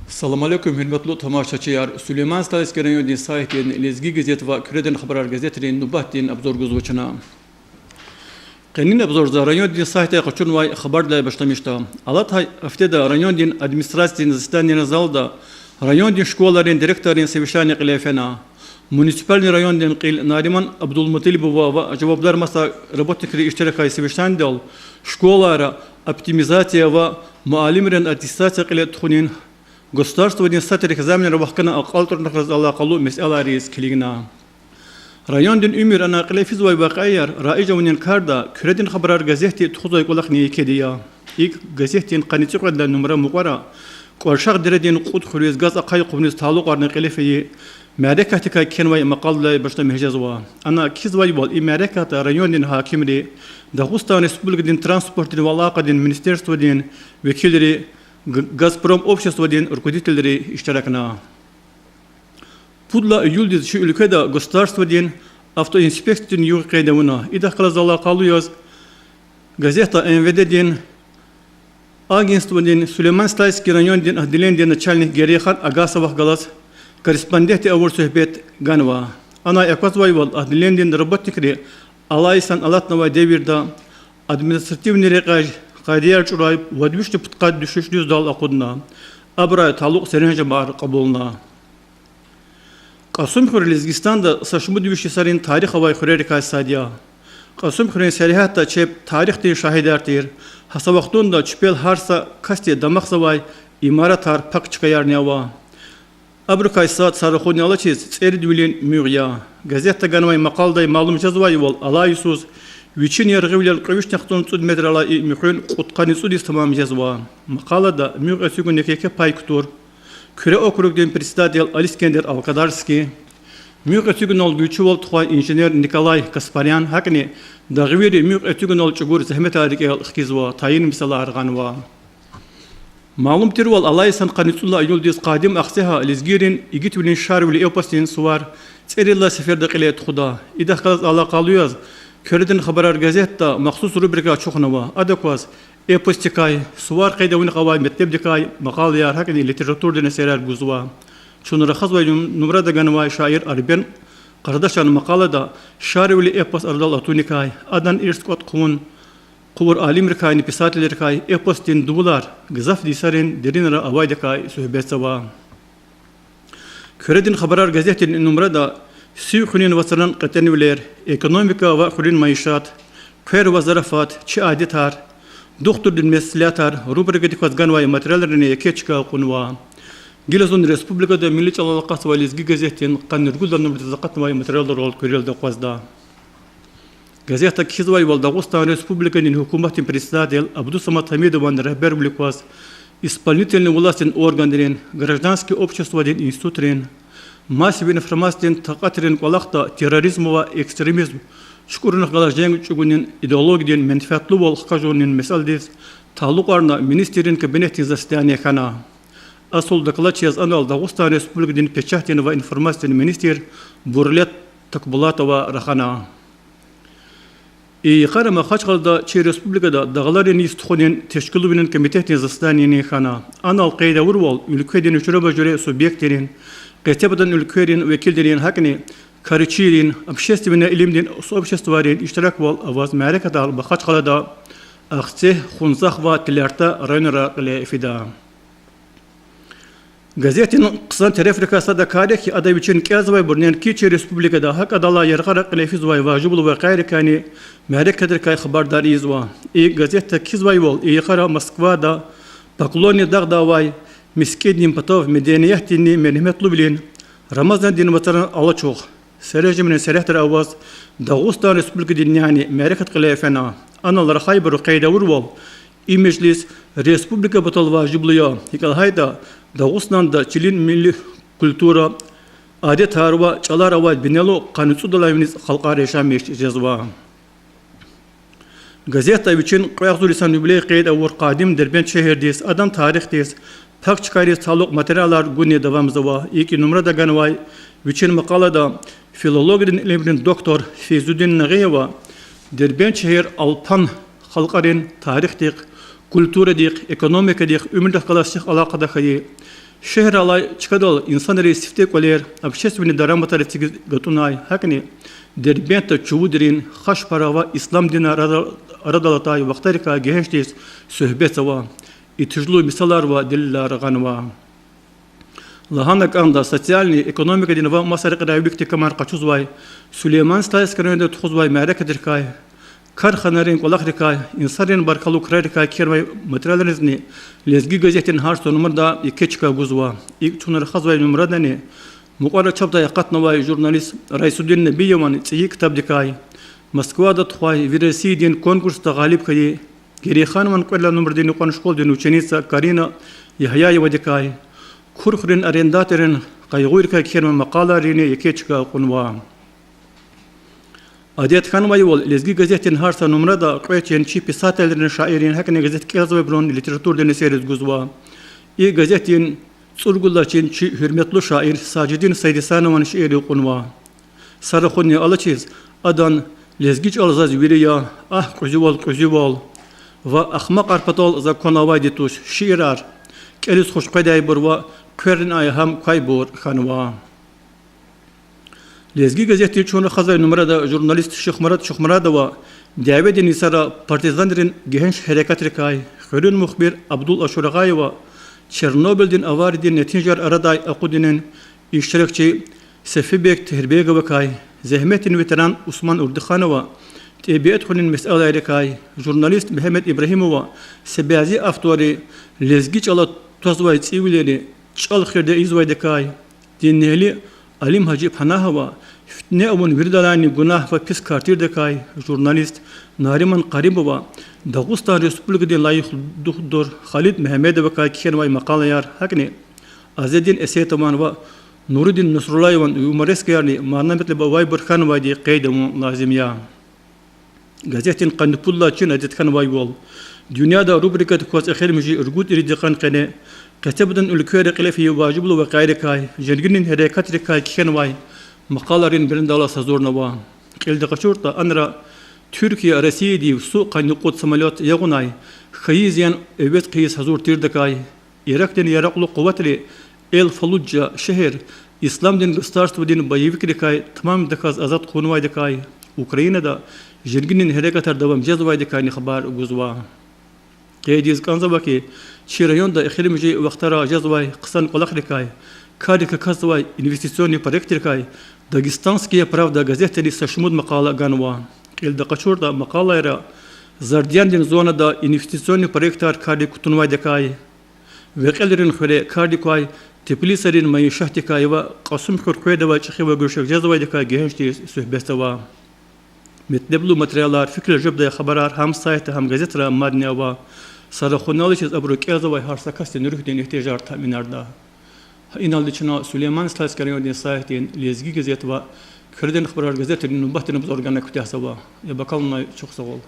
Assalamu alaikum hürmetli tamaşaçılar. Süleyman Stalis Rayondin saytinin Lezgi Gazet ve Küreden Haber Gazetinin Nubahdin Abzor Guzvuçana. Qenin Abzor Rayondin saytı qaçun ve haberle başlamıştı. Alatay haftada Rayondin administrasyon zistanın zalda Rayondin şkolaların direktörün sevişani qilafena. Municipal Rayondin qil Nariman Abdulmutalib ve cevaplar masa robotikri iştirakı sevişan dal şkolara optimizasiya ve muallimlerin attestasiya qilat xunin Государство статер экзамен рабахкана акалтурнах разалакалу мес'ала рис килигна. Rayondin ümür ana qlefiz ve bakayar raija unin karda küredin haberar gazeti tuğzay kulak niye kediya. İlk gazetin qanıcı qadla numara muqara qorşaq diredin qut xuriz gaz aqay qubniz taluq arna qlefiyi Merekatика kenvay maqalla başta mehjazwa. Ana kizvay bol imerekata rayondin hakimri Dağıstan Respublikadin transportin ve alaqadin ministerstvodin vekilleri Gazprom обществодин руководителей iştirakına. Pudla yıldız şu ülkede государстводин автоинспекциятин yuqaydavına idaqala zala qalıyız. Gazeta MVD'din агентстводин Süleyman Stalis Rayondin ahdilendin начальник Gerikhan Agasovah galas korrespondenti avur sohbet ganva. Ana ekvazvay vol ahdilendin robotikri alaysan alatnava devirda administrativni reqaj Qadiyar çurayıp vadüştü pıtkad düşüşlüz dal akudna. Abra taluk serence bağır kabulna. Qasım Xur Lezgistan'da saşımı düşüşü sarin tarih havay xurerika sadiya. Qasım Xur'un serihatta çep tarihti şahidartir. Hasa vaxtunda çüpel harsa kasti damaq zavay imaratar pak çıkayar neva. Abra kaysat sarıxuni alaçiz tseri düvilin müğya. Gazette ganvay maqalday malum jazvay vol alayusuz. Viçin yargıvler qıviş naqton tsud metrala mükün qutqani tsudis tamam jazva. Maqalada müğ ösügün nekeke pay kutur. Küre okrugden председатель Aliskender Alkadarski. Müğ ösügün ol güçü vol tuğay inженер Nikolay Kasparyan hakni dağviri müğ ösügün ol çugur zahmet adik el xizva tayin misala arganva. Malum tir vol alaysan qanitsulla yuldis qadim aqsaha Lezgirin igitulin şarvli epostin suvar tserilla seferde qilet xuda. İdaqaz alaqalıyız. Köreden haberar gazetta maxsus rubrika çoxnava adekvaz e-postikay suvar qaydawin qaway mektebdikay maqal yar hakni literaturdan eserer guzwa şunlara xazvay numrada ganwa şair arben qardaşan maqalada şarivli e-post ardal atunikay adan irskot qun qur alim rikay pisatelerkay e-postin dubular gazaf disarin derinara avaydakay sohbetsava Köreden haberar gazetenin numrada Siyuxunin vasaran qatanivler, ekonomika ve xurin maişat, kör ve zarafat, çi adetar, doktor mesletar, rubrikatik vazgan ve materyallerini ekeçka qunva. Gilazun Respublikada Milli Çalalaqas ve Lezgi gazetin qanırguldan numritazaqat ve materyaller ol körelde qazda. Gazeta kizvay val Dağıstan Respublikanin hukumatin председатель Абдусамат Хамидован рehber bulikvaz, исполнительный властен органдарин, гражданский обществодин институтрин, Massiv informasyonun taqatirin qalaqta terrorizm ve ekstremizm şukurun qalajang çugunin ideologiden menfaatlı bol qajonin mesaldes taluqarna ministerin kabinetin zastani kana asıl deklarasyaz anal Dağıstan Respublikadin pechahtin ve informasyon minister Burlet Takbulatova rahana qarama Xaçqalda Çi Respublikada dağların istuxunin teşkilubinin komitetin zastani kana anal qayda vurwal ülkeden uçuraba göre subyektlerin Qetebadan ülkelerin vekillerin hakni karıçirin, общественный ilimden обществоların iştirak vol avaz merekata al Xaçqalada aqse xunzaq ve tilerta raynara qile ifida. Gazetin qısan terefrikasada kareki adaviçin kazvay burnen ki Respublikada hak adala yarqara qile fizvay vajibul ve qayrikani merekadir kay xabardari izwa. Gazeta kizvay vol qara Moskvada Poklonny dağdavay Miskednim patov medeniyetini merhametli bilin. Ramazan din vataran alaçoq. Serejiminin serehter avaz Dağıstan Respublikadin yani merekat qilafena. Analar xaybar qayda vurwal. Meclis Respublika batal vajibliya. Hikal hayda Dağıstan'da Çilin milli kultura adet harva çalar avad binelo qanıtsu dalayviniz xalqar yaşamış jazva. Gazeta için qayaqzulisan nübley qayda vur qadim Derbent şehirdes adam tarihdes Pak çıkarız taluk materyaller günü devamızda. İki numarada ganvay bütün makalada filologinin iliminin doktor Feyzuddin Nagiyeva Derbent şehir Alpan halkların tarihtik, kültüredik, ekonomikadik, ümürde kalaşık alakada xayı şehir alay çıkadal insanları istifte koler общественный дарамата рецигиз готунай hakni derbenta çuvudirin haş parava İslam dini aradalatay vaqtarika gençliyiz söhbet var itijlu misalar var diller ganva Lahanak anda sosyalni ekonomik din va masarık raylıkti kamar qaçuz vay Süleyman Stais kanında tuğuz vay merekadir kay Karxanarin kolakhrikay insanın barkalu krarikay kervay materialinizni lezgi gazetin har sonumda ikechka guzwa ilk tunar khazvay numradani muqara çapda yaqatnavay jurnalist Raisuddin Nebiyevan tsiyi kitab dikay Moskvada tuhay viresidin konkursta galip kay geri khanman kolla numradini qonshqol din uchenisa Karina Yahya wadikay kurkhrin arendaterin qaygurka kerma maqalarini ikechka qunwa Adet Khanvay wol lezgi gazetin harsa numrada qoychen chi pisatellerin şairin hakne gazet kazvay bron literatur deneseriz guzwa i gazetin surgullaçin chi hürmetli şair Sacidin Saydisanovanın şiiri qunwa Sarıxuni alaçiz adan lezgiç alzaz viriya quzivol va ahmaq arpatol za konavay dituş şiirar kelis xoşqaday burva körin ay ham kaybur khanwa Lezgi gazeti çoğunu xazay numarada jurnalist Şıxmaradova Davet Nisara partizanların genç harekat rikay Xölün muhbir Abdul Aşuragayeva Çernobil'din avaridin netijar araday akudinin iştirakçı Sefibek Tehirbegova kay Zehmetin veteran Osman Urdikhanova Tebiyet xulin mesele rikay Jurnalist Mehmet İbrahimova Sebazi aftori lezgi çala tozvay tsivileri çal xirde izvay dekay dinneli Alim Hacı Panahova fitne avun virdalani günah ve pis kartir dekay jurnalist Nariman Qaribova Dağıstan Respublika'da layık duhdur Halid Mehmedova kay kenvay maqalayar hakni Azedin Esetaman ve Nuruddin Nasrullayevan Umareskayarni marnametle bavay burkhan vay diye qeydamu lazım ya Gazetin Qandupulla Çin adet kanvay vol Dünyada rubrikatı kos akhir müji urgut iridiqan qene Katebden ülkede qelefi vaciblu ve qayrikay jelginin harekat rikay kenvay maqalarin birindala sazornava qildi qaçurta anra Türkiye Rusya'di su qanqut samolyot yagunay xayizyan evet qiyas hazur tirdikay Irak'tan yaraqlu quvvetli El Fallujah şehir İslam din gostarstvo din bayevik rikay tamam dakaz azat qunvay dikay Ukraynada jelginin harekatar davam jazvay dikay xabar guzwa Qeydiz kanzabaki Çirayonda ikhlimji vaqtara jazvay qısan qolaqrikay Kadika kazvay investisyoni projektrikay Dagistanskiye Pravda gazeteli saşmud maqala ganwa Ilda qaçurda maqalayra Zardiyandin zonada investisyoni projektar kadi kutunvay dekay Veqellerin xure kadikay Tbilisi'nin mayışahtikay ve Qasım Kırköy'de ve Çıxı ve Gürşek jazvay dekay gençti söhbestava Metleblu materiallar fikir jobda xabarar ham sayta ham gazetra madniyava Sarıxunalıçız abru kazvay harsa kasten nürühdin ihtiyajar taminarda İnaldı çına Süleyman Stais kanıyordin sahitin lezgi gazet ve Kırden xabarar gazetenin nubahtin biz organa kütahsava Ya bakalım çok sağ ol